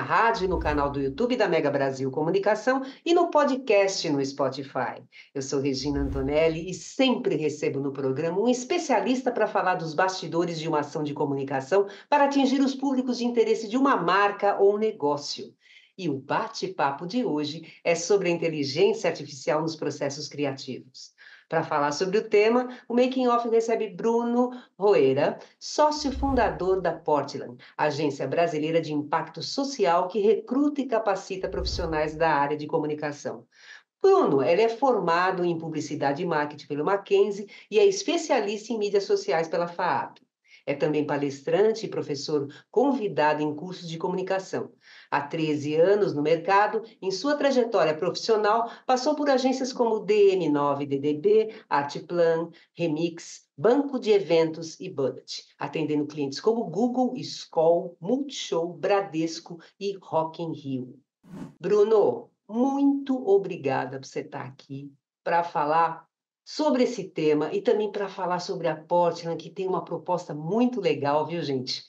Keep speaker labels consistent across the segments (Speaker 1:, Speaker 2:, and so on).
Speaker 1: rádio e no canal do YouTube da Mega Brasil Comunicação e no podcast no Spotify. Eu sou Regina Antonelli e sempre recebo no programa um especialista para falar dos bastidores de uma ação de comunicação para atingir os públicos de interesse de uma marca ou negócio. E o bate-papo de hoje é sobre a inteligência artificial nos processos criativos. Para falar sobre o tema, o Making Off recebe Bruno Roera, sócio fundador da Portland, agência brasileira de impacto social que recruta e capacita profissionais da área de comunicação. Bruno, ele é formado em publicidade e marketing pelo Mackenzie e é especialista em mídias sociais pela FAAP. É também palestrante e professor convidado em cursos de comunicação. Há 13 anos no mercado, em sua trajetória profissional, passou por agências como DM9DDB, Artplan, Remix, Banco de Eventos e Budget, atendendo clientes como Google, Skoll, Multishow, Bradesco e Rock in Rio. Bruno, muito obrigada por você estar aqui para falar sobre esse tema e também para falar sobre a Portland, que tem uma proposta muito legal, viu, gente?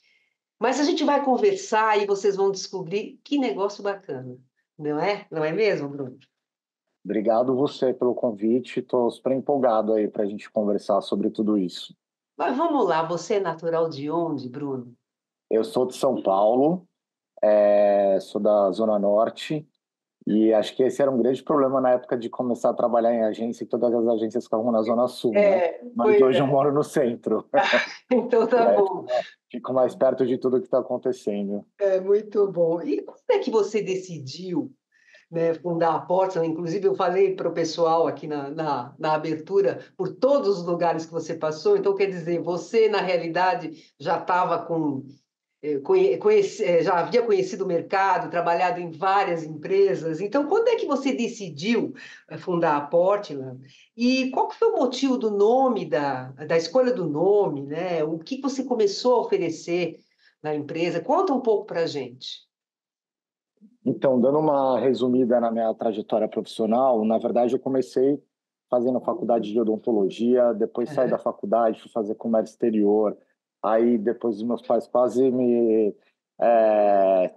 Speaker 1: Mas a gente vai conversar e vocês vão descobrir que negócio bacana, não é? Não é mesmo, Bruno?
Speaker 2: Obrigado você pelo convite, estou super empolgado aí para a gente conversar sobre tudo isso.
Speaker 1: Mas vamos lá, você é natural de onde, Bruno?
Speaker 2: Eu sou de São Paulo, sou da Zona Norte, e acho que esse era um grande problema na época de começar a trabalhar em agência, e todas as agências ficavam na Zona Sul, né? Mas hoje eu moro no centro.
Speaker 1: Então
Speaker 2: E
Speaker 1: tá
Speaker 2: aí
Speaker 1: bom.
Speaker 2: fico mais perto de tudo que está acontecendo.
Speaker 1: É muito bom. E como é que você decidiu, né, fundar a Portland? Inclusive, eu falei para o pessoal aqui na abertura, por todos os lugares que você passou, então quer dizer, você, na realidade, já estava já havia conhecido o mercado, trabalhado em várias empresas. Então, quando é que você decidiu fundar a Portland? E qual que foi o motivo do nome, da escolha do nome, né? O que você começou a oferecer na empresa? Conta um pouco para a gente.
Speaker 2: Então, dando uma resumida na minha trajetória profissional, na verdade eu comecei fazendo faculdade de odontologia, depois saí da faculdade, fui fazer comércio exterior, aí depois os meus pais quase me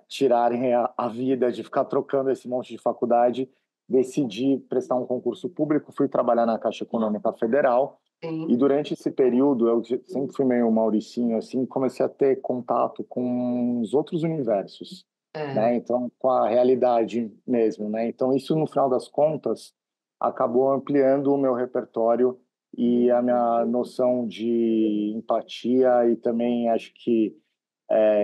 Speaker 2: tirarem a vida de ficar trocando esse monte de faculdade, decidi prestar um concurso público, fui trabalhar na Caixa Econômica Federal, e
Speaker 1: Sim.
Speaker 2: durante esse período eu sempre fui meio Mauricinho, assim, comecei a ter contato com os outros universos,
Speaker 1: É.
Speaker 2: né? Então, com a realidade mesmo, né? Então, isso, no final das contas, acabou ampliando o meu repertório e a minha noção de empatia e também, acho que,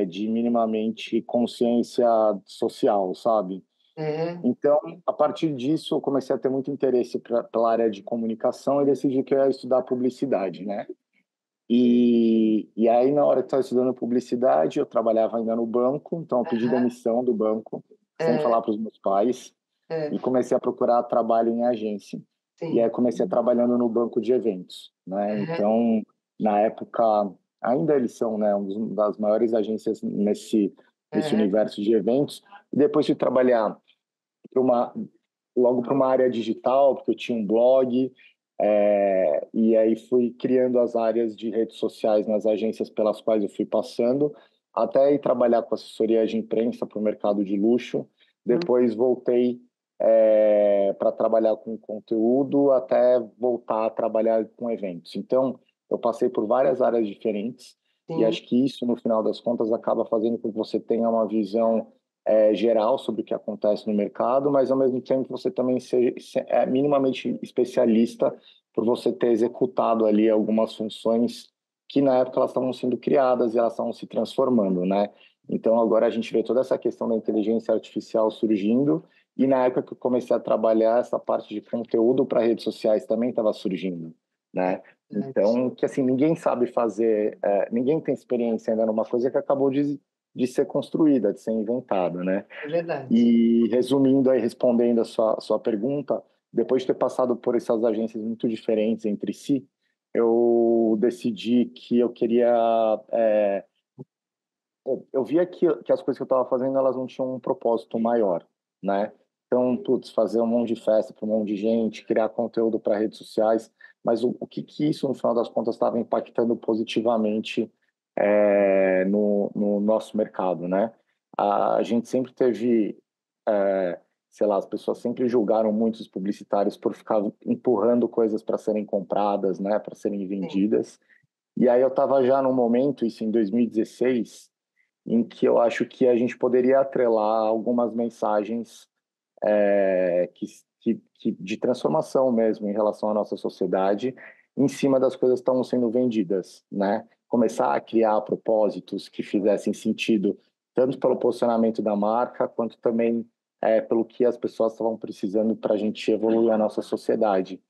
Speaker 2: de minimamente consciência social, sabe?
Speaker 1: É.
Speaker 2: Então, a partir disso, eu comecei a ter muito interesse pela área de comunicação e decidi que eu ia estudar publicidade, né? E aí, na hora que estava estudando publicidade, eu trabalhava ainda no banco, então eu pedi
Speaker 1: Aham.
Speaker 2: demissão do banco, sem
Speaker 1: É.
Speaker 2: falar para os meus pais, e
Speaker 1: É.
Speaker 2: comecei a procurar trabalho em agência. E aí
Speaker 1: Sim.
Speaker 2: comecei trabalhando no banco de eventos, né?
Speaker 1: Aham.
Speaker 2: Então, na época, ainda eles são, né, uma das maiores agências nesse
Speaker 1: Aham.
Speaker 2: universo de eventos. E depois de trabalhar para uma logo para uma área digital, porque eu tinha um blog, e aí fui criando as áreas de redes sociais nas agências pelas quais eu fui passando, até ir trabalhar com assessoria de imprensa para o mercado de luxo.
Speaker 1: Hum.
Speaker 2: Depois voltei para trabalhar com conteúdo, até voltar a trabalhar com eventos. Então, eu passei por várias áreas diferentes, e
Speaker 1: Sim.
Speaker 2: acho que isso, no final das contas, acaba fazendo com que você tenha uma visão geral sobre o que acontece no mercado, mas ao mesmo tempo você também é minimamente especialista por você ter executado ali algumas funções que na época elas estavam sendo criadas e elas estavam se transformando, né? Então agora a gente vê toda essa questão da inteligência artificial surgindo, e na época que eu comecei a trabalhar essa parte de conteúdo para redes sociais também estava surgindo, né?
Speaker 1: Verdade.
Speaker 2: Então, que assim, ninguém sabe fazer, ninguém tem experiência ainda numa coisa que acabou de ser construída, de ser inventada, né?
Speaker 1: É verdade.
Speaker 2: E resumindo aí, respondendo a sua pergunta, depois de ter passado por essas agências muito diferentes entre si, eu decidi que eu queria... eu via que as coisas que eu estava fazendo, elas não tinham um propósito maior, né? Então, putz, fazer um monte de festa para um monte de gente, criar conteúdo para redes sociais, mas o que isso, no final das contas, estava impactando positivamente no nosso mercado, né? a gente sempre teve, sei lá, as pessoas sempre julgaram muito os publicitários por ficar empurrando coisas para serem compradas, né, para serem
Speaker 1: Sim,
Speaker 2: vendidas. E aí eu estava já num momento, isso em 2016, em que eu acho que a gente poderia atrelar algumas mensagens de transformação mesmo em relação à nossa sociedade, em cima das coisas que estão sendo vendidas, né? Começar a criar propósitos que fizessem sentido, tanto pelo posicionamento da marca, quanto também pelo que as pessoas estavam precisando para a gente evoluir a nossa sociedade.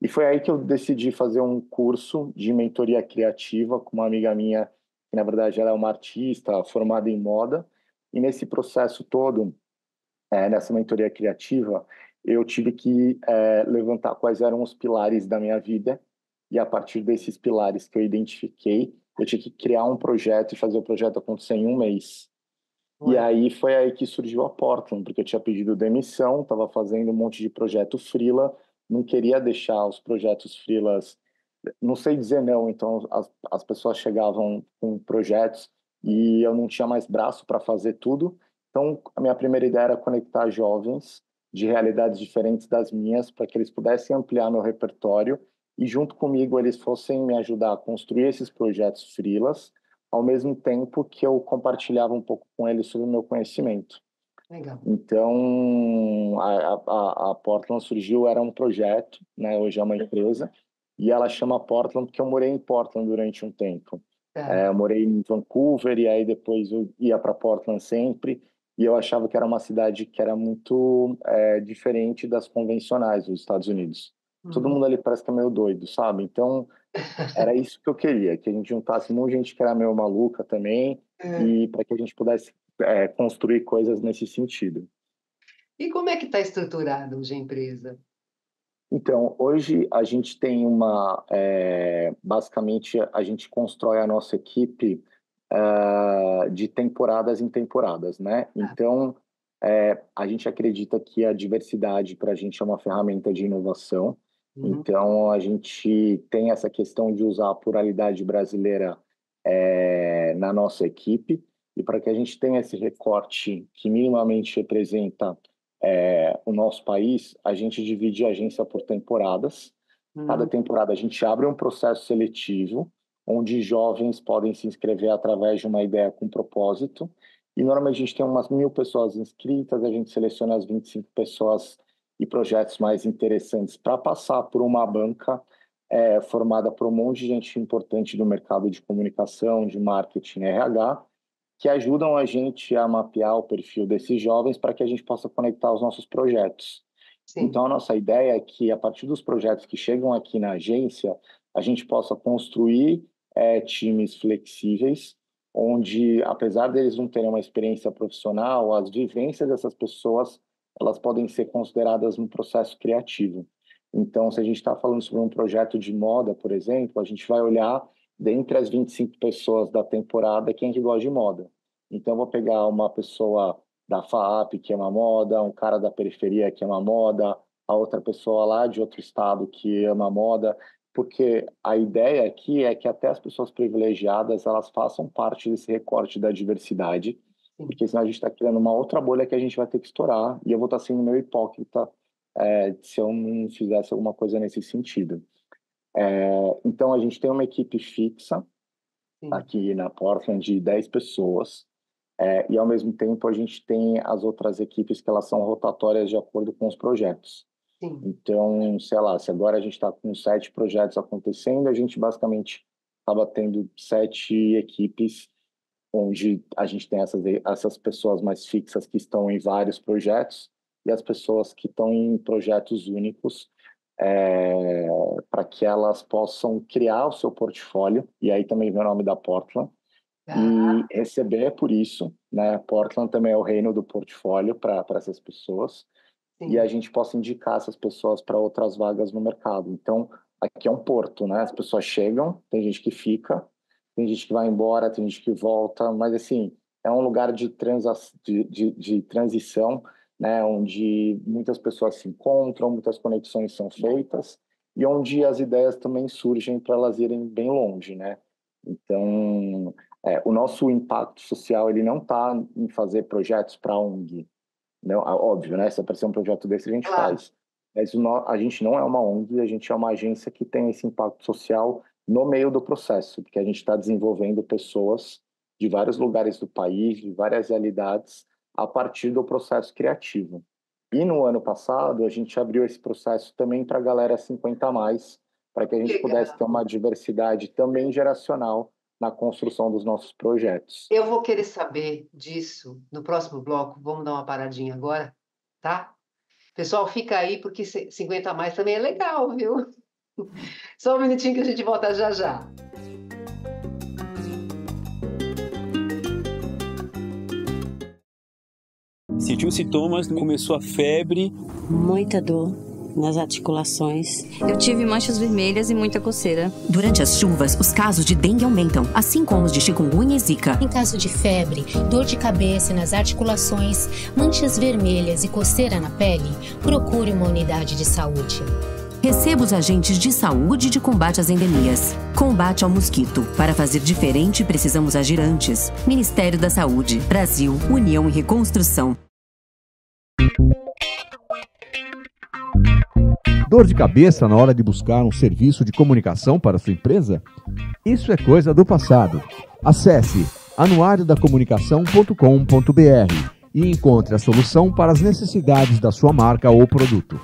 Speaker 2: E foi aí que eu decidi fazer um curso de mentoria criativa com uma amiga minha, que na verdade ela é uma artista formada em moda, e nesse processo todo, nessa mentoria criativa, eu tive que levantar quais eram os pilares da minha vida, e a partir desses pilares que eu identifiquei, eu tinha que criar um projeto e fazer o projeto acontecer em um mês. E
Speaker 1: olha,
Speaker 2: aí foi aí que surgiu a Portland, porque eu tinha pedido demissão, estava fazendo um monte de projeto freela, não queria deixar os projetos freelas, não sei dizer não, então as pessoas chegavam com projetos e eu não tinha mais braço para fazer tudo. Então a minha primeira ideia era conectar jovens de realidades diferentes das minhas para que eles pudessem ampliar meu repertório e junto comigo eles fossem me ajudar a construir esses projetos freelas, ao mesmo tempo que eu compartilhava um pouco com eles sobre o meu conhecimento.
Speaker 1: legal.
Speaker 2: Então, a Portland surgiu, era um projeto, né? Hoje é uma empresa, e ela chama Portland porque eu morei em Portland durante um tempo.
Speaker 1: Tá.
Speaker 2: Eu morei em Vancouver e aí depois eu ia para Portland sempre, e eu achava que era uma cidade que era muito diferente das convencionais dos Estados Unidos. Todo
Speaker 1: Uhum.
Speaker 2: mundo ali parece que é meio doido, sabe? Então, era isso que eu queria, que a gente juntasse um monte de gente que era meio maluca também,
Speaker 1: É.
Speaker 2: e para que a gente pudesse construir coisas nesse sentido.
Speaker 1: E como é que está estruturada hoje a empresa?
Speaker 2: Então, hoje a gente tem basicamente, a gente constrói a nossa equipe de temporadas em temporadas, né?
Speaker 1: Tá.
Speaker 2: Então, a gente acredita que a diversidade para a gente é uma ferramenta de inovação.
Speaker 1: Uhum.
Speaker 2: Então, a gente tem essa questão de usar a pluralidade brasileira na nossa equipe e para que a gente tenha esse recorte que minimamente representa o nosso país, a gente divide a agência por temporadas. Cada
Speaker 1: Uhum.
Speaker 2: temporada a gente abre um processo seletivo, onde jovens podem se inscrever através de uma ideia com propósito. E normalmente a gente tem umas 1.000 pessoas inscritas, a gente seleciona as 25 pessoas e projetos mais interessantes para passar por uma banca formada por um monte de gente importante do mercado de comunicação, de marketing, RH, que ajudam a gente a mapear o perfil desses jovens para que a gente possa conectar os nossos projetos.
Speaker 1: Sim.
Speaker 2: Então, a nossa ideia é que, a partir dos projetos que chegam aqui na agência, a gente possa construir times flexíveis, onde, apesar deles não terem uma experiência profissional, as vivências dessas pessoas elas podem ser consideradas um processo criativo. Então, se a gente está falando sobre um projeto de moda, por exemplo, a gente vai olhar dentre as 25 pessoas da temporada quem que gosta de moda. Então, eu vou pegar uma pessoa da FAAP, que é uma moda, um cara da periferia, que é uma moda, a outra pessoa lá de outro estado que ama moda, porque a ideia aqui é que até as pessoas privilegiadas elas façam parte desse recorte da diversidade,
Speaker 1: Sim.
Speaker 2: porque senão a gente está criando uma outra bolha que a gente vai ter que estourar, e eu vou estar sendo meio hipócrita se eu não fizesse alguma coisa nesse sentido. Então, a gente tem uma equipe fixa
Speaker 1: Sim.
Speaker 2: aqui na Portland de 10 pessoas, e, ao mesmo tempo, a gente tem as outras equipes que elas são rotatórias de acordo com os projetos.
Speaker 1: Sim.
Speaker 2: Então, sei lá, se agora a gente está com 7 projetos acontecendo, a gente basicamente acaba tendo 7 equipes, onde a gente tem essas pessoas mais fixas que estão em vários projetos e as pessoas que estão em projetos únicos, é, para que elas possam criar o seu portfólio, e aí também vem o nome da Portland,
Speaker 1: Tá.
Speaker 2: e receber por isso, né? Portland também é o reino do portfólio para essas pessoas e a
Speaker 1: Sim.
Speaker 2: gente possa indicar essas pessoas para outras vagas no mercado. Então, aqui é um porto, né? As pessoas chegam, tem gente que fica, tem gente que vai embora, tem gente que volta, mas assim, é um lugar de transição, né? Onde muitas pessoas se encontram, muitas conexões são feitas e onde as ideias também surgem para elas irem bem longe, né? Então, O nosso impacto social ele não está em fazer projetos para a ONG. Não, óbvio, né? Se aparecer um projeto desse, a gente
Speaker 1: Claro.
Speaker 2: faz. Mas a gente não é uma ONG, a gente é uma agência que tem esse impacto social no meio do processo, porque a gente está desenvolvendo pessoas de vários lugares do país, de várias realidades, a partir do processo criativo. E no ano passado, a gente abriu esse processo também para a galera 50 a mais, para que a gente pudesse ter
Speaker 1: Legal.
Speaker 2: uma diversidade também geracional na construção dos nossos projetos.
Speaker 1: Eu vou querer saber disso no próximo bloco. Vamos dar uma paradinha agora, tá? Pessoal, fica aí porque 50 a mais também é legal, viu? Só um minutinho que a gente volta já já.
Speaker 3: Sentiu sintomas, começou a febre.
Speaker 4: Muita dor nas articulações.
Speaker 5: Eu tive manchas vermelhas e muita coceira.
Speaker 6: Durante as chuvas, os casos de dengue aumentam, assim como os de chikungunya e zika.
Speaker 7: Em caso de febre, dor de cabeça nas articulações, manchas vermelhas e coceira na pele, procure uma unidade de saúde.
Speaker 6: Receba os agentes de saúde de combate às endemias. Combate ao mosquito. Para fazer diferente, precisamos agir antes. Ministério da Saúde. Brasil. União e Reconstrução.
Speaker 8: Dor de cabeça na hora de buscar um serviço de comunicação para sua empresa? Isso é coisa do passado. Acesse anuariodacomunicação.com.br e encontre a solução para as necessidades da sua marca ou produto.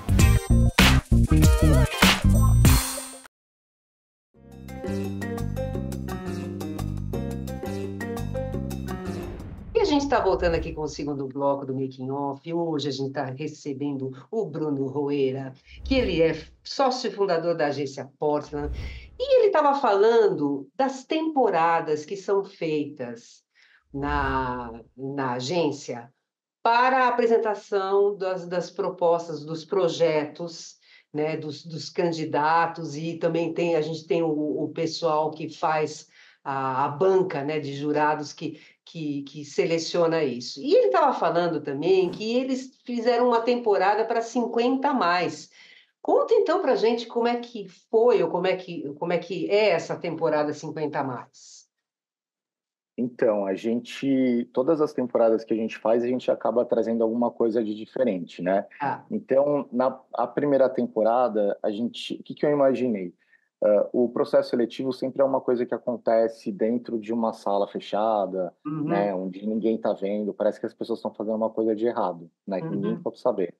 Speaker 1: E a gente está voltando aqui com o segundo bloco do Making Off. Hoje a gente está recebendo o Bruno Roeira, que ele é sócio fundador da agência Portland. E ele estava falando das temporadas que são feitas na agência para a apresentação das propostas, dos projetos, né, dos candidatos, e também a gente tem o pessoal que faz a banca, né, de jurados que seleciona isso. E ele estava falando também que eles fizeram uma temporada para 50 a mais. Conta então para a gente como é que foi, ou como é que é essa temporada 50 a mais.
Speaker 2: Então, todas as temporadas que a gente faz, a gente acaba trazendo alguma coisa de diferente, né?
Speaker 1: Ah,
Speaker 2: Então, a primeira temporada, o que eu imaginei? O processo seletivo sempre é uma coisa que acontece dentro de uma sala fechada,
Speaker 1: uhum,
Speaker 2: né? Onde ninguém está vendo, parece que as pessoas estão fazendo uma coisa de errado, né? Que ninguém
Speaker 1: uhum,
Speaker 2: pode saber.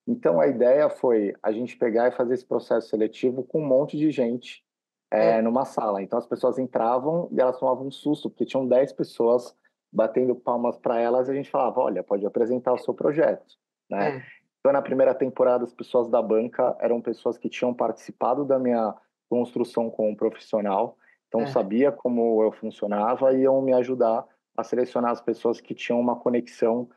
Speaker 2: Então, a ideia foi a gente pegar e fazer esse processo seletivo com um monte de gente
Speaker 1: é,
Speaker 2: numa sala. Então, as pessoas entravam e elas tomavam um susto, porque tinham 10 pessoas batendo palmas para elas e a gente falava, olha, pode apresentar o seu projeto, né?
Speaker 1: é,
Speaker 2: Então, na primeira temporada, as pessoas da banca eram pessoas que tinham participado da minha construção como profissional, então
Speaker 1: é,
Speaker 2: sabia como eu funcionava e iam me ajudar a selecionar as pessoas que tinham uma conexão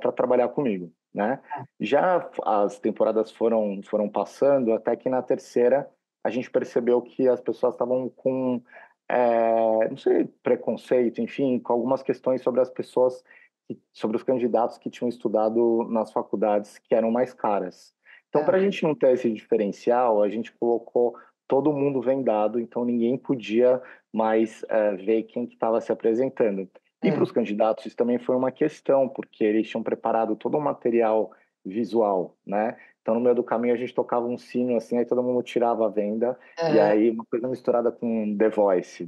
Speaker 2: para trabalhar comigo, né? Já as temporadas foram passando, até que na terceira a gente percebeu que as pessoas estavam com, não sei, preconceito, enfim, com algumas questões sobre as pessoas, sobre os candidatos que tinham estudado nas faculdades que eram mais caras. Então, para a
Speaker 1: é,
Speaker 2: gente não ter esse diferencial, a gente colocou todo mundo vendado, então ninguém podia mais ver quem que estava se apresentando. E para
Speaker 1: é,
Speaker 2: os candidatos isso também foi uma questão, porque eles tinham preparado todo o material visual, né? Então, no meio do caminho, a gente tocava um sino, assim, aí todo mundo tirava a venda, e
Speaker 1: é,
Speaker 2: aí uma coisa misturada com The Voice,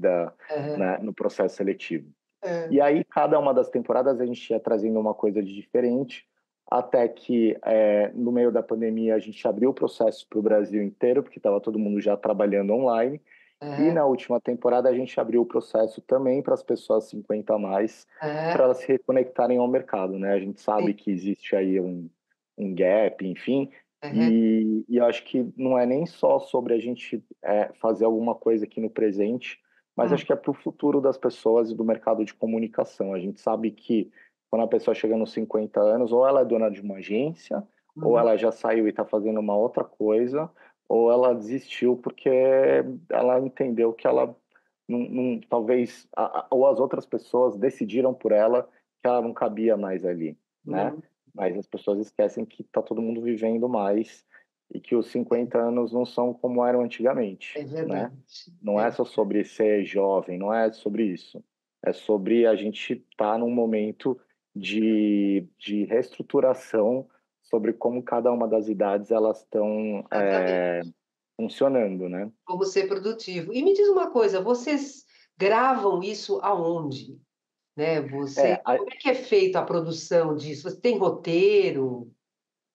Speaker 1: é,
Speaker 2: né, no processo seletivo.
Speaker 1: é,
Speaker 2: E aí, cada uma das temporadas, a gente ia trazendo uma coisa de diferente, até que, no meio da pandemia, a gente abriu o processo para o Brasil inteiro, porque estava todo mundo já trabalhando online, e
Speaker 1: é,
Speaker 2: na última temporada, a gente abriu o processo também para as pessoas 50 a mais, para
Speaker 1: é,
Speaker 2: elas se reconectarem ao mercado, né? A gente sabe
Speaker 1: sim,
Speaker 2: que existe aí um gap, enfim,
Speaker 1: é,
Speaker 2: e eu acho que não é nem só sobre a gente fazer alguma coisa aqui no presente, mas
Speaker 1: hum,
Speaker 2: acho que é para o futuro das pessoas e do mercado de comunicação. A gente sabe que quando a pessoa chega nos 50 anos, ou ela é dona de uma agência, ou
Speaker 1: uhum,
Speaker 2: ela já saiu e está fazendo uma outra coisa, ou ela desistiu porque ela entendeu que ela talvez, ou as outras pessoas decidiram por ela que ela não cabia mais ali, né?
Speaker 1: uhum,
Speaker 2: Mas as pessoas esquecem que está todo mundo vivendo mais e que os 50 anos não são como eram antigamente,
Speaker 1: é
Speaker 2: né?
Speaker 1: verdade.
Speaker 2: Não
Speaker 1: É,
Speaker 2: é só sobre ser jovem, não é sobre isso. É sobre a gente estar num momento de reestruturação sobre como cada uma das idades elas estão
Speaker 1: Exatamente.
Speaker 2: funcionando, né?
Speaker 1: Como ser produtivo. E me diz uma coisa, vocês gravam isso aonde? Né?
Speaker 2: É, a,
Speaker 1: Como é que é feita a produção disso? Você tem roteiro?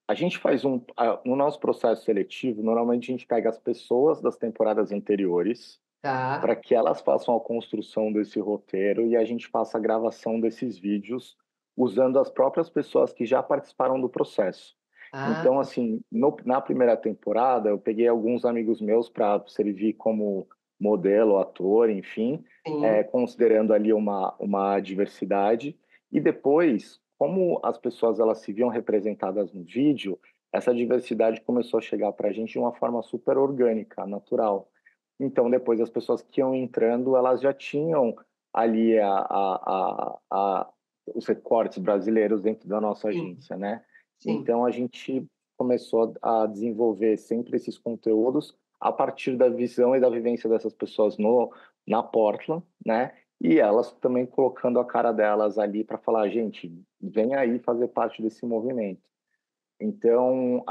Speaker 2: a gente faz no nosso processo seletivo, normalmente a gente pega as pessoas das temporadas anteriores
Speaker 1: Tá.
Speaker 2: para que elas façam a construção desse roteiro e a gente faça a gravação desses vídeos usando as próprias pessoas que já participaram do processo.
Speaker 1: Ah,
Speaker 2: Então, assim, na primeira temporada, eu peguei alguns amigos meus para servir como modelo, ator, enfim,
Speaker 1: sim.
Speaker 2: considerando ali uma diversidade. E depois, como as pessoas elas se viam representadas no vídeo, essa diversidade começou a chegar para a gente de uma forma super orgânica, natural. Então, depois, as pessoas que iam entrando, elas já tinham ali os recortes brasileiros dentro da nossa
Speaker 1: Sim,
Speaker 2: agência, né?
Speaker 1: sim.
Speaker 2: Então, a gente começou a desenvolver sempre esses conteúdos a partir da visão e da vivência dessas pessoas na Portland, né? E elas também colocando a cara delas ali para falar, gente, vem aí fazer parte desse movimento. Então,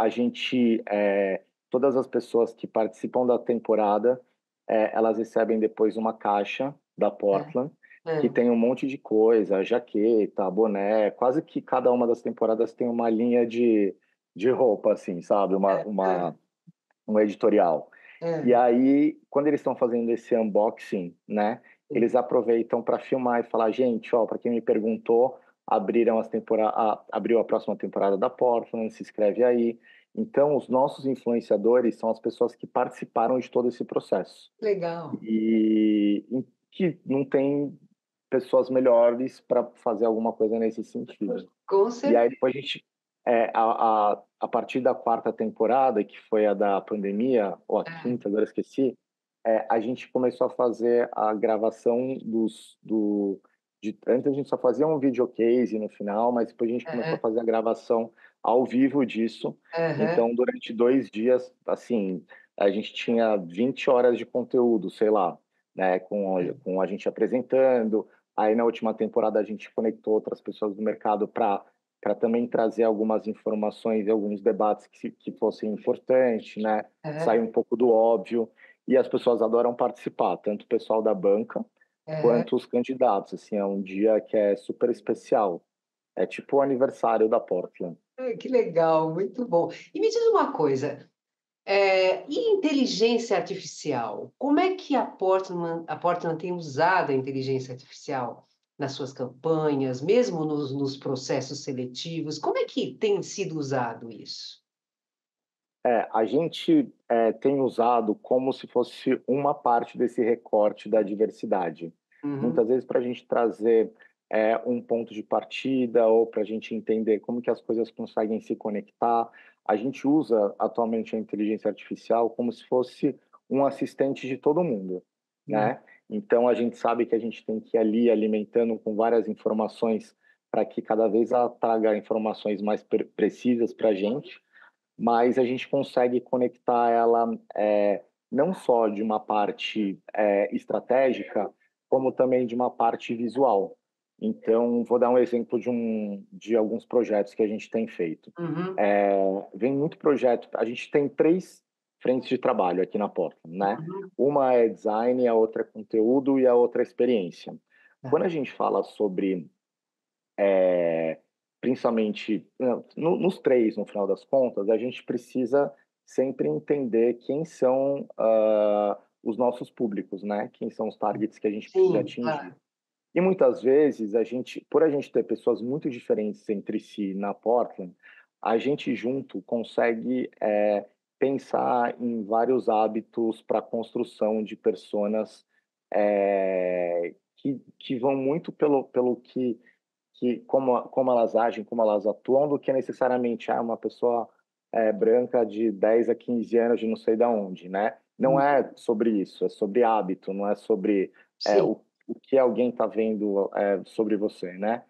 Speaker 2: todas as pessoas que participam da temporada, elas recebem depois uma caixa da
Speaker 1: É,
Speaker 2: Portland, que
Speaker 1: é,
Speaker 2: tem um monte de coisa, jaqueta, boné, quase que cada uma das temporadas tem uma linha de roupa, assim, sabe?
Speaker 1: é,
Speaker 2: Um editorial. E
Speaker 1: é.
Speaker 2: aí, quando eles estão fazendo esse unboxing, né,
Speaker 1: Sim.
Speaker 2: eles aproveitam para filmar e falar, gente, ó, para quem me perguntou, abriu a próxima temporada da Portland, se inscreve aí. Então, os nossos influenciadores são as pessoas que participaram de todo esse processo
Speaker 1: Legal.
Speaker 2: e que não tem pessoas melhores para fazer alguma coisa nesse sentido.
Speaker 1: Com
Speaker 2: E aí
Speaker 1: certeza.
Speaker 2: depois a partir da quarta temporada, que foi a da pandemia, ou a quinta, agora esqueci, a gente começou a fazer a gravação antes a gente só fazia um videocase no final, mas depois a gente começou a
Speaker 1: É,
Speaker 2: fazer a gravação ao vivo disso.
Speaker 1: é,
Speaker 2: Então, durante 2 dias, assim, a gente tinha 20 horas de conteúdo, sei lá, né, com a gente apresentando. Aí, na última temporada, a gente conectou outras pessoas do mercado para também trazer algumas informações e alguns debates que fossem importantes, né? Sair
Speaker 1: é,
Speaker 2: um pouco do óbvio. E as pessoas adoram participar, tanto o pessoal da banca
Speaker 1: é.
Speaker 2: quanto os candidatos. Assim, é um dia que é super especial. É tipo o aniversário da Portland.
Speaker 1: Que legal, muito bom. E me diz uma coisa, e inteligência artificial? Como é que a Portland tem usado a inteligência artificial nas suas campanhas, mesmo nos processos seletivos? Como é que tem sido usado isso?
Speaker 2: A gente tem usado como se fosse uma parte desse recorte da diversidade.
Speaker 1: Uhum,
Speaker 2: Muitas vezes para a gente trazer um ponto de partida ou para a gente entender como que as coisas conseguem se conectar. A gente usa atualmente a inteligência artificial como se fosse um assistente de todo mundo,
Speaker 1: uhum,
Speaker 2: né? Então a gente sabe que a gente tem que ir ali alimentando com várias informações para que cada vez ela traga informações mais precisas para a gente, mas a gente consegue conectar ela não só de uma parte estratégica, como também de uma parte visual. Então, vou dar um exemplo de alguns projetos que a gente tem feito.
Speaker 1: uhum,
Speaker 2: Vem muito projeto, a gente tem 3 frentes de trabalho aqui na Portland, né?
Speaker 1: uhum.
Speaker 2: Uma é design, a outra é conteúdo e a outra é experiência.
Speaker 1: Tá.
Speaker 2: Quando a gente fala sobre principalmente nos 3, no final das contas, a gente precisa sempre entender quem são os nossos públicos, né? Quem são os targets que a gente precisa
Speaker 1: Sim,
Speaker 2: atingir.
Speaker 1: claro.
Speaker 2: E muitas vezes por a gente ter pessoas muito diferentes entre si na Portland, a gente junto consegue pensar em vários hábitos para a construção de personas que vão muito pelo como elas agem, como elas atuam, do que necessariamente uma pessoa branca de 10 a 15 anos de não sei da onde, né? Não
Speaker 1: Hum,
Speaker 2: é sobre isso, é sobre hábito, não é sobre
Speaker 1: sim.
Speaker 2: o que alguém está vendo sobre você, né?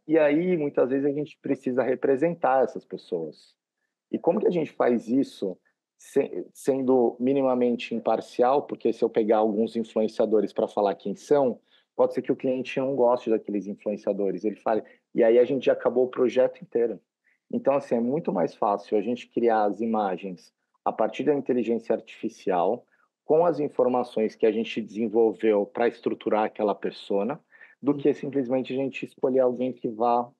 Speaker 2: E aí, muitas vezes, a gente precisa representar essas pessoas. E como que a gente faz isso sendo minimamente imparcial? Porque se eu pegar alguns influenciadores para falar quem são, pode ser que o cliente não goste daqueles influenciadores. Ele fala, e aí a gente já acabou o projeto inteiro. Então, assim, é muito mais fácil a gente criar as imagens a partir da inteligência artificial, com as informações que a gente desenvolveu para estruturar aquela persona, do que simplesmente a gente escolher alguém que vá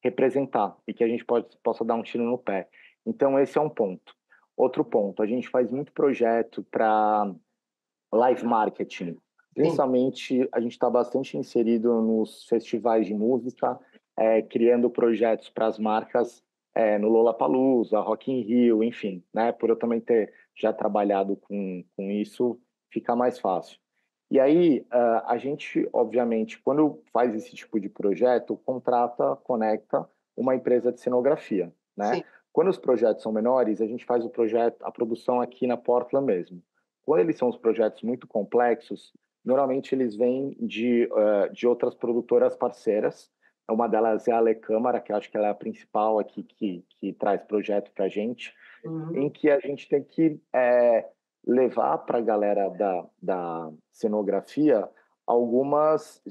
Speaker 2: representar e que a gente possa dar um tiro no pé. Então, esse é um ponto. Outro ponto, a gente faz muito projeto para live marketing. Principalmente, a gente está bastante inserido nos festivais de música, criando projetos para as marcas no Lollapalooza, Rock in Rio, enfim, né? Por eu também ter já trabalhado com isso, fica mais fácil. E aí, a gente, obviamente, quando faz esse tipo de projeto, conecta uma empresa de cenografia, né? Sim. Quando os projetos são menores, a gente faz a produção aqui na Portland mesmo. Quando eles são os projetos muito complexos, normalmente eles vêm de outras produtoras parceiras. Uma delas é a Ale Câmara, que eu acho que ela é a principal aqui que traz projeto para a gente, em que a gente tem que levar para a galera da cenografia algumas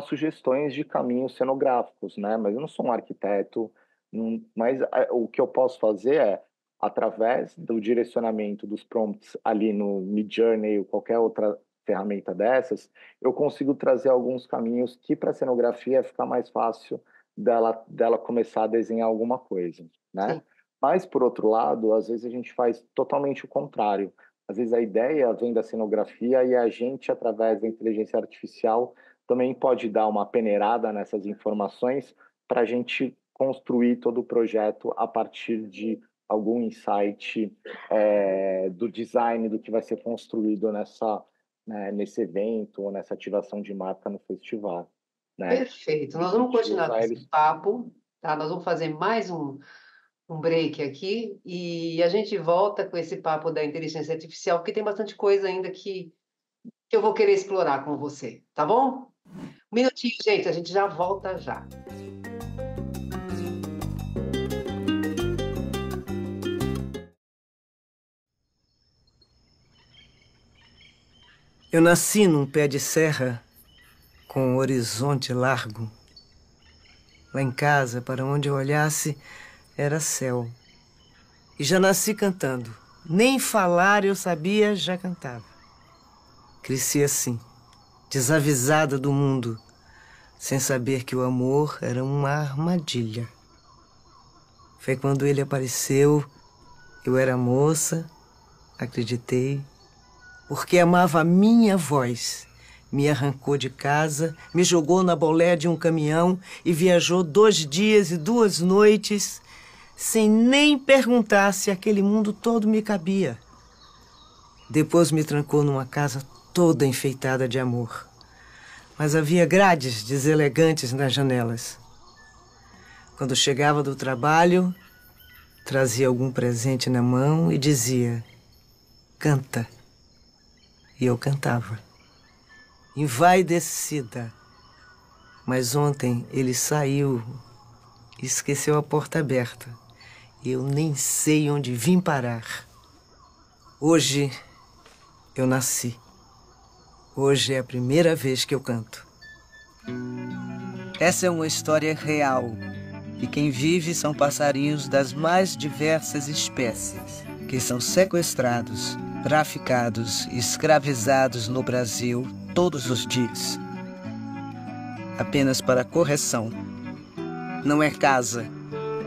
Speaker 2: sugestões de caminhos cenográficos, né? Mas eu não sou um arquiteto, mas o que eu posso fazer é, através do direcionamento dos prompts ali no Midjourney ou qualquer outra ferramenta dessas, eu consigo trazer alguns caminhos que para a cenografia fica mais fácil dela começar a desenhar alguma coisa, né? Sim. Mas, por outro lado, às vezes a gente faz totalmente o contrário. Às vezes a ideia vem da cenografia e a gente, através da inteligência artificial, também pode dar uma peneirada nessas informações para a gente construir todo o projeto a partir de algum insight do design do que vai ser construído nesse evento ou nessa ativação de marca no festival. Né?
Speaker 1: Perfeito. Nós vamos continuar esse papo, tá? Nós vamos fazer mais um break aqui e a gente volta com esse papo da inteligência artificial, porque tem bastante coisa ainda que eu vou querer explorar com você, tá bom? Um minutinho, gente, a gente já volta já.
Speaker 9: Eu nasci num pé de serra com um horizonte largo. Lá em casa, para onde eu olhasse, era céu. E já nasci cantando. Nem falar eu sabia, já cantava. Cresci assim, desavisada do mundo, sem saber que o amor era uma armadilha. Foi quando ele apareceu, eu era moça, acreditei, porque amava a minha voz. Me arrancou de casa, me jogou na bolé de um caminhão e viajou 2 dias e 2 noites sem nem perguntar se aquele mundo todo me cabia. Depois me trancou numa casa toda enfeitada de amor. Mas havia grades deselegantes nas janelas. Quando chegava do trabalho, trazia algum presente na mão e dizia: canta. E eu cantava. Envaidecida. Mas ontem ele saiu e esqueceu a porta aberta. Eu nem sei onde vim parar. Hoje eu nasci. Hoje é a primeira vez que eu canto. Essa é uma história real. E quem vive são passarinhos das mais diversas espécies, que são sequestrados, traficados e escravizados no Brasil todos os dias. Apenas para correção. Não é casa,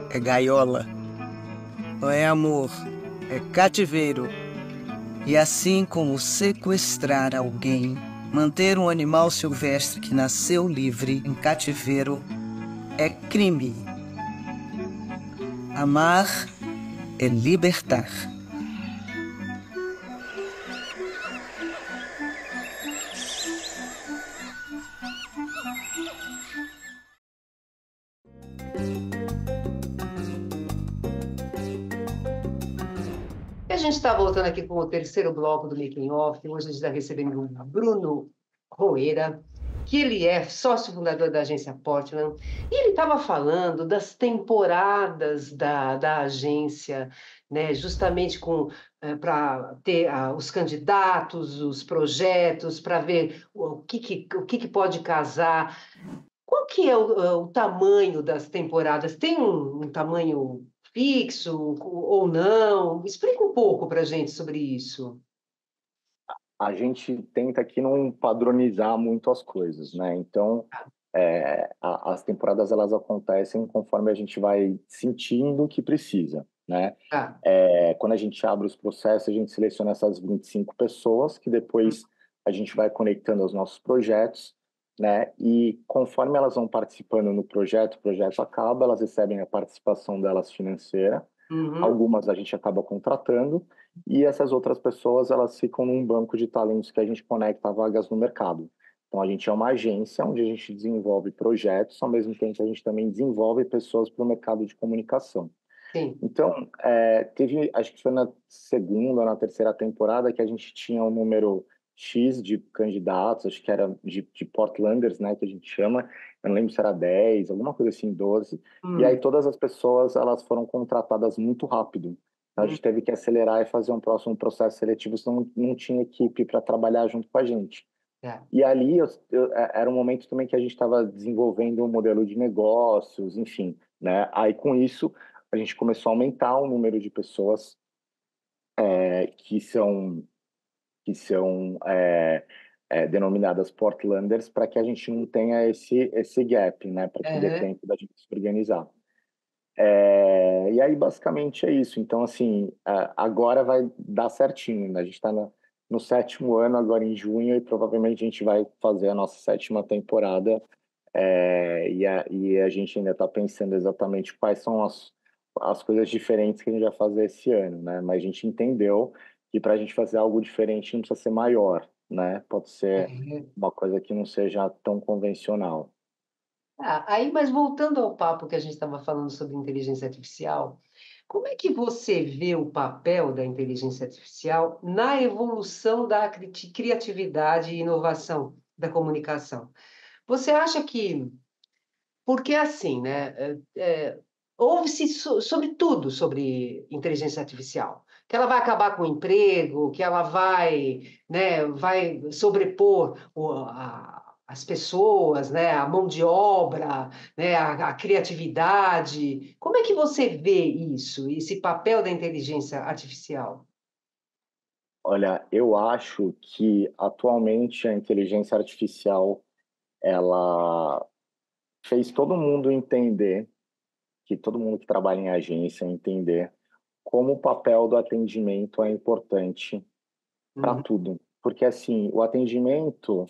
Speaker 9: é gaiola. Não é amor, é cativeiro. E assim como sequestrar alguém, manter um animal silvestre que nasceu livre em cativeiro é crime. Amar é libertar.
Speaker 1: A gente está voltando aqui com o terceiro bloco do Making Off. Hoje a gente está recebendo o Bruno Roeira, que ele é sócio fundador da agência Portland, e ele estava falando das temporadas da agência, né, justamente para ter os candidatos, os projetos, para ver o que pode casar. Qual que é o tamanho das temporadas? Tem um tamanho fixo ou não? Explica um pouco para a gente sobre isso.
Speaker 2: A gente tenta aqui não padronizar muito as coisas, né? Então, as temporadas elas acontecem conforme a gente vai sentindo que precisa, né?
Speaker 1: Ah,
Speaker 2: Quando a gente abre os processos, a gente seleciona essas 25 pessoas que depois a gente vai conectando aos nossos projetos, né? E conforme elas vão participando no projeto, o projeto acaba, elas recebem a participação delas financeira.
Speaker 1: uhum,
Speaker 2: Algumas a gente acaba contratando e essas outras pessoas elas ficam num banco de talentos que a gente conecta a vagas no mercado. Então a gente é uma agência onde a gente desenvolve projetos, ao mesmo tempo a gente também desenvolve pessoas para o mercado de comunicação.
Speaker 1: sim.
Speaker 2: Então, acho que foi na segunda ou na terceira temporada que a gente tinha um número X de candidatos, acho que era de Portlanders, né, que a gente chama, eu não lembro se era 10, alguma coisa assim, 12, e aí todas as pessoas, elas foram contratadas muito rápido. Então, a gente teve que acelerar e fazer um próximo processo seletivo, senão não tinha equipe para trabalhar junto com a gente.
Speaker 1: É.
Speaker 2: E ali era um momento também que a gente estava desenvolvendo um modelo de negócios, enfim, né? Aí com isso a gente começou a aumentar o número de pessoas que são denominadas Portlanders para que a gente não tenha esse gap, né? Para que dê
Speaker 1: Aham.
Speaker 2: tempo da gente se organizar. E aí basicamente é isso. Então assim, agora vai dar certinho, né? A gente está no 7º ano agora em junho e provavelmente a gente vai fazer a nossa 7ª temporada. E a gente ainda está pensando exatamente quais são as coisas diferentes que a gente vai fazer esse ano, né? Mas a gente entendeu que para a gente fazer algo diferente não precisa ser maior, né? Pode ser
Speaker 1: Uhum.
Speaker 2: uma coisa que não seja tão convencional.
Speaker 1: Aí, mas voltando ao papo que a gente estava falando sobre inteligência artificial, como é que você vê o papel da inteligência artificial na evolução da criatividade e inovação da comunicação? Você acha que, porque assim, né, ouve-se sobre tudo sobre inteligência artificial, que ela vai acabar com o emprego, que ela vai, né, vai sobrepor as pessoas, né, a mão de obra, né, a criatividade. Como é que você vê isso, esse papel da inteligência artificial?
Speaker 2: Olha, eu acho que atualmente a inteligência artificial ela fez todo mundo entender, que todo mundo que trabalha em agência entender como o papel do atendimento é importante para
Speaker 1: Uhum,
Speaker 2: tudo. Porque, assim, o atendimento,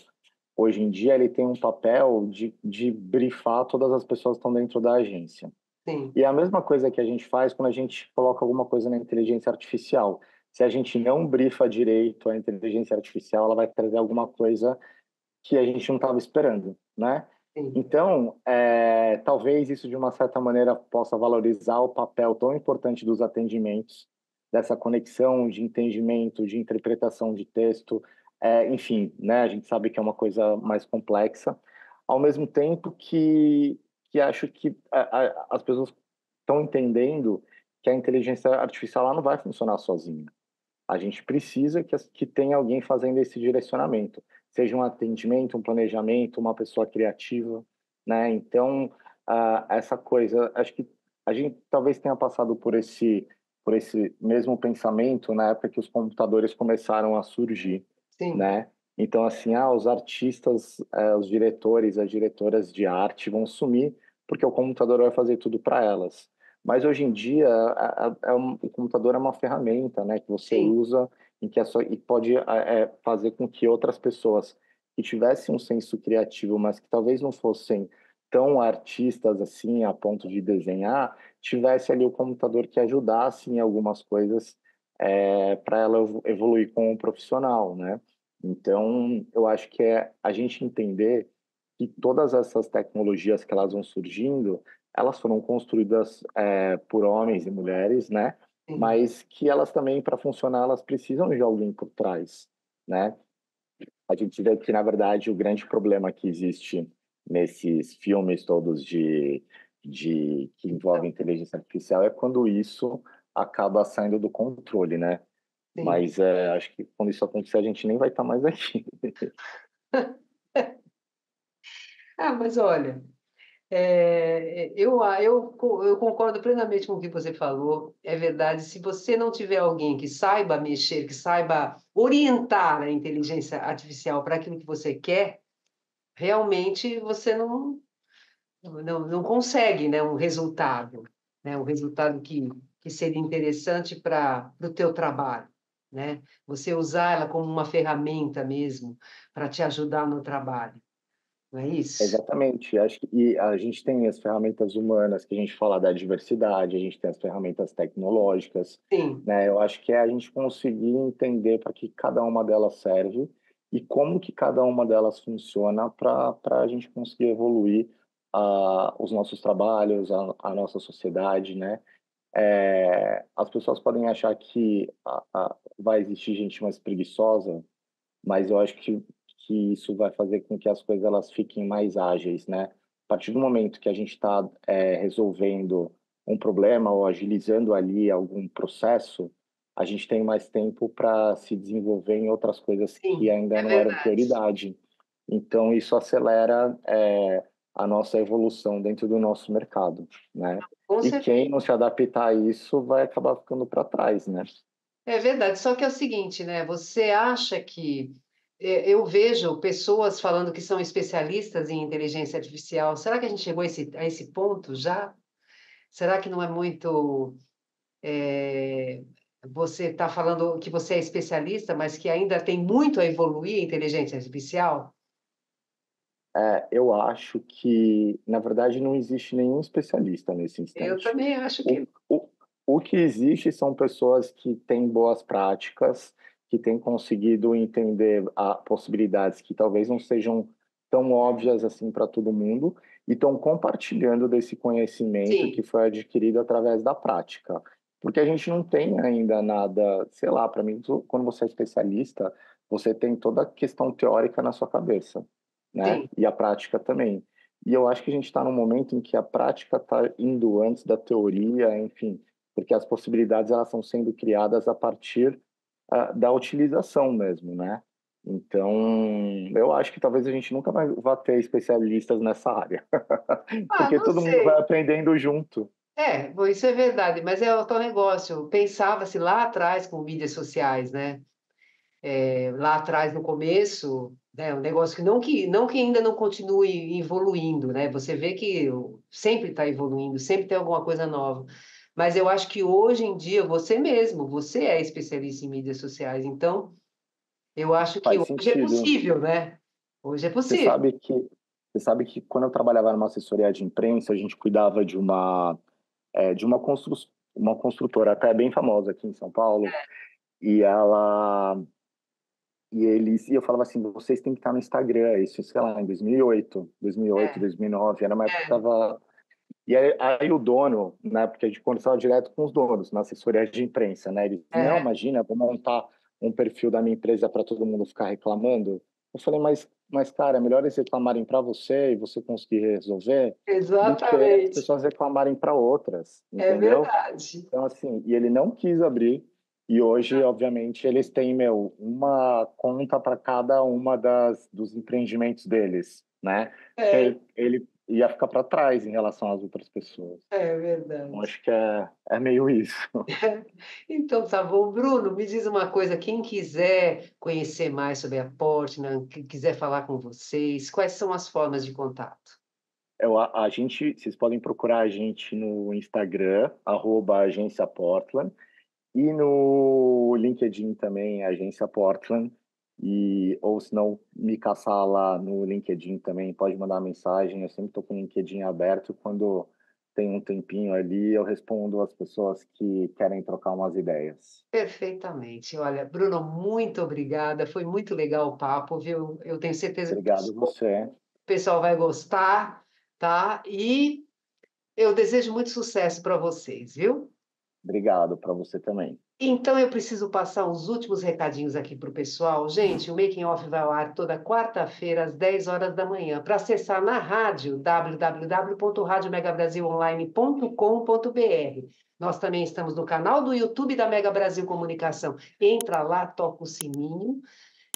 Speaker 2: hoje em dia, ele tem um papel de brifar todas as pessoas que estão dentro da agência.
Speaker 1: sim,
Speaker 2: E é a mesma coisa que a gente faz quando a gente coloca alguma coisa na inteligência artificial. Se a gente não brifa direito a inteligência artificial, ela vai trazer alguma coisa que a gente não estava esperando, né?
Speaker 1: sim.
Speaker 2: Então, talvez isso de uma certa maneira possa valorizar o papel tão importante dos atendimentos, dessa conexão de entendimento, de interpretação de texto, enfim, né? A gente sabe que é uma coisa mais complexa, ao mesmo tempo que acho que as pessoas estão entendendo que a inteligência artificial ela não vai funcionar sozinha. A gente precisa que tenha alguém fazendo esse direcionamento, seja um atendimento, um planejamento, uma pessoa criativa, né? Então, essa coisa, acho que a gente talvez tenha passado por esse mesmo pensamento na época que os computadores começaram a surgir,
Speaker 1: Sim.
Speaker 2: né? Então, assim, os artistas, os diretores, as diretoras de arte vão sumir porque o computador vai fazer tudo para elas. Mas hoje em dia, o computador é uma ferramenta, né, que você
Speaker 1: Sim.
Speaker 2: usa e pode fazer com que outras pessoas que tivessem um senso criativo, mas que talvez não fossem tão artistas assim, a ponto de desenhar, tivesse ali o computador que ajudasse em algumas coisas para ela evoluir como profissional, né? Então, eu acho que é a gente entender que todas essas tecnologias que elas vão surgindo, elas foram construídas por homens e mulheres, né?
Speaker 1: Sim.
Speaker 2: Mas que elas também, para funcionar, elas precisam de alguém por trás, né? a gente vê que, na verdade, o grande problema que existe nesses filmes todos que envolvem inteligência artificial é quando isso acaba saindo do controle, né?
Speaker 1: Sim.
Speaker 2: Mas acho que quando isso acontecer, a gente nem vai estar mais aqui.
Speaker 1: Mas olha, eu concordo plenamente com o que você falou. É verdade, se você não tiver alguém que saiba mexer, que saiba orientar a inteligência artificial para aquilo que você quer, realmente você não consegue, né, um resultado, né, um resultado que seria interessante para o teu trabalho, né? Você usar ela como uma ferramenta mesmo para te ajudar no trabalho, não é isso?
Speaker 2: Exatamente. Acho que e a gente tem as ferramentas humanas, que a gente fala da diversidade, a gente tem as ferramentas tecnológicas,
Speaker 1: Sim,
Speaker 2: né? Eu acho que é a gente conseguir entender para que cada uma delas serve e como que cada uma delas funciona para a gente conseguir evoluir os nossos trabalhos, a nossa sociedade, né? As pessoas podem achar que vai existir gente mais preguiçosa, mas eu acho que isso vai fazer com que as coisas elas fiquem mais ágeis, né? A partir do momento que a gente está resolvendo um problema ou agilizando ali algum processo, a gente tem mais tempo para se desenvolver em outras coisas que
Speaker 1: sim,
Speaker 2: ainda
Speaker 1: é
Speaker 2: não eram
Speaker 1: verdade.
Speaker 2: prioridade. Então, isso acelera a nossa evolução dentro do nosso mercado, né?
Speaker 1: Com
Speaker 2: E
Speaker 1: certeza.
Speaker 2: quem não se adaptar a isso vai acabar ficando para trás, né?
Speaker 1: É verdade, só que é o seguinte, né? Você acha que eu vejo pessoas falando que são especialistas em inteligência artificial. Será que a gente chegou a esse ponto já? Será que não é muito é, você está falando que você é especialista, mas que ainda tem muito a evoluir a inteligência artificial?
Speaker 2: Eu acho que, na verdade, não existe nenhum especialista nesse
Speaker 1: Eu
Speaker 2: instante.
Speaker 1: também acho
Speaker 2: O,
Speaker 1: que
Speaker 2: o, o que existe são pessoas que têm boas práticas, que têm conseguido entender possibilidades que talvez não sejam tão óbvias assim para todo mundo e estão compartilhando desse conhecimento que
Speaker 1: sim,
Speaker 2: foi adquirido através da prática. Porque a gente não tem ainda nada, sei lá, para mim, quando você é especialista, você tem toda a questão teórica na sua cabeça, né?
Speaker 1: sim.
Speaker 2: E a prática também. E eu acho que a gente está num momento em que a prática está indo antes da teoria, enfim, porque as possibilidades elas estão sendo criadas a partir da utilização mesmo, né? Então, eu acho que talvez a gente nunca mais vá ter especialistas nessa área, porque
Speaker 1: Não
Speaker 2: todo mundo vai
Speaker 1: sei.
Speaker 2: aprendendo junto.
Speaker 1: Bom, isso é verdade, mas é o tal negócio. Pensava-se lá atrás com mídias sociais, né? Lá atrás, no começo, né? Um negócio que ainda não continue evoluindo, né? Você vê que sempre está evoluindo, sempre tem alguma coisa nova. Mas eu acho que hoje em dia, você é especialista em mídias sociais, então eu acho que
Speaker 2: Faz
Speaker 1: hoje é
Speaker 2: sentido.
Speaker 1: possível, né? Hoje é
Speaker 2: Você
Speaker 1: possível.
Speaker 2: sabe que você sabe que quando eu trabalhava numa assessoria de imprensa, a gente cuidava de uma construtora até bem famosa aqui em São Paulo, e ela e eu falava assim, vocês têm que estar no Instagram, isso, sei lá, em 2008,
Speaker 1: É,
Speaker 2: 2009, era uma época que
Speaker 1: é,
Speaker 2: tava e aí o dono, né, porque a gente conversava direto com os donos na assessoria de imprensa, né? Ele, não,
Speaker 1: é,
Speaker 2: imagina, vou montar um perfil da minha empresa para todo mundo ficar reclamando. Eu falei, mas cara, é melhor eles reclamarem para você e você conseguir resolver do que as
Speaker 1: exatamente.
Speaker 2: pessoas reclamarem para outras,
Speaker 1: É
Speaker 2: entendeu?
Speaker 1: verdade.
Speaker 2: Então, assim, e ele não quis abrir, e hoje, obviamente, eles têm, uma conta para cada uma dos empreendimentos deles, né?
Speaker 1: É,
Speaker 2: Que ele ia ficar para trás em relação às outras pessoas.
Speaker 1: é
Speaker 2: Então,
Speaker 1: verdade.
Speaker 2: acho que é meio isso.
Speaker 1: Então, tá bom. Bruno, me diz uma coisa, quem quiser conhecer mais sobre a Portland, quem quiser falar com vocês, quais são as formas de contato?
Speaker 2: Vocês podem procurar a gente no Instagram, @agência Portland, e no LinkedIn também, Agência Portland. Ou se não, me caçar lá no LinkedIn também, pode mandar mensagem. Eu sempre estou com o LinkedIn aberto. Quando tem um tempinho ali, eu respondo as pessoas que querem trocar umas ideias.
Speaker 1: Perfeitamente. Olha, Bruno, muito obrigada. Foi muito legal o papo, viu? Eu tenho certeza que
Speaker 2: Obrigado você.
Speaker 1: o pessoal vai gostar, tá? E eu desejo muito sucesso para vocês, viu?
Speaker 2: Obrigado para você também.
Speaker 1: Então eu preciso passar os últimos recadinhos aqui para o pessoal. Gente, o Making Off vai ao ar toda quarta-feira às 10 horas da manhã. Para acessar na rádio, www.radiomegabrasilonline.com.br. Nós também estamos no canal do YouTube da Mega Brasil Comunicação. Entra lá, toca o sininho,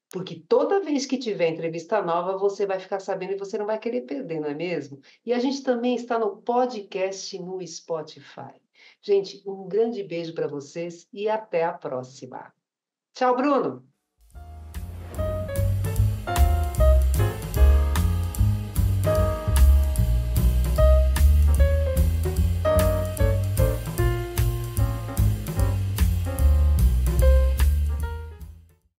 Speaker 1: porque toda vez que tiver entrevista nova, você vai ficar sabendo e você não vai querer perder, não é mesmo? E a gente também está no podcast no Spotify. Gente, um grande beijo para vocês e até a próxima. Tchau, Bruno!